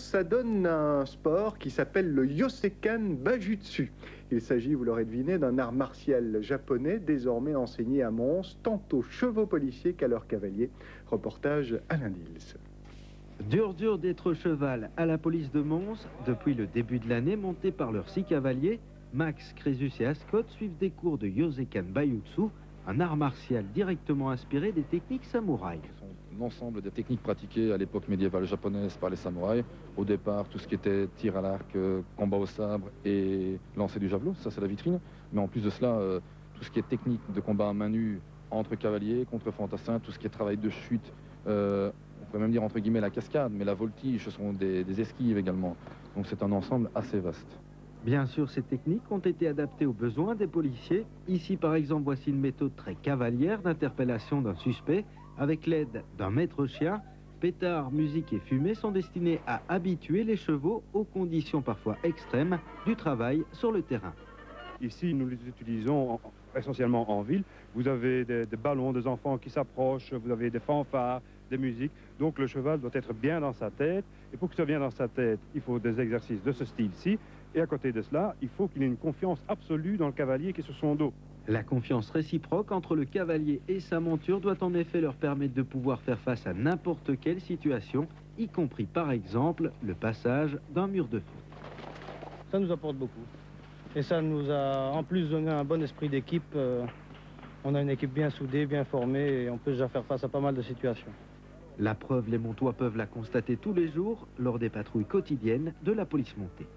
ça donne un sport qui s'appelle le Yosekan Bajutsu. Il s'agit, vous l'aurez deviné, d'un art martial japonais désormais enseigné à Mons, tant aux chevaux policiers qu'à leurs cavaliers. Reportage Alain Dils. Dur d'être cheval à la police de Mons. Depuis le début de l'année, montés par leurs 6 cavaliers, Max, Crésus et Ascot suivent des cours de Yosekan Bajutsu, un art martial directement inspiré des techniques samouraïs. L'ensemble des techniques pratiquées à l'époque médiévale japonaise par les samouraïs. Au départ, tout ce qui était tir à l'arc, combat au sabre et lancer du javelot, ça c'est la vitrine. Mais en plus de cela, tout ce qui est technique de combat à main nue entre cavaliers, contre fantassins, tout ce qui est travail de chute, on pourrait même dire entre guillemets la cascade, mais la voltige, ce sont des esquives également. Donc c'est un ensemble assez vaste. Bien sûr, ces techniques ont été adaptées aux besoins des policiers. Ici, par exemple, voici une méthode très cavalière d'interpellation d'un suspect. Avec l'aide d'un maître-chien, pétards, musique et fumée sont destinés à habituer les chevaux aux conditions parfois extrêmes du travail sur le terrain. Ici, nous les utilisons essentiellement en ville. Vous avez des ballons, des enfants qui s'approchent, vous avez des fanfares, des musiques. Donc le cheval doit être bien dans sa tête. Et pour qu'il soit bien dans sa tête, il faut des exercices de ce style-ci. Et à côté de cela, il faut qu'il ait une confiance absolue dans le cavalier qui est sur son dos. La confiance réciproque entre le cavalier et sa monture doit en effet leur permettre de pouvoir faire face à n'importe quelle situation, y compris par exemple le passage d'un mur de feu. Ça nous apporte beaucoup. Et ça nous a en plus donné un bon esprit d'équipe. On a une équipe bien soudée, bien formée et on peut déjà faire face à pas mal de situations. La preuve, les Montois peuvent la constater tous les jours lors des patrouilles quotidiennes de la police montée.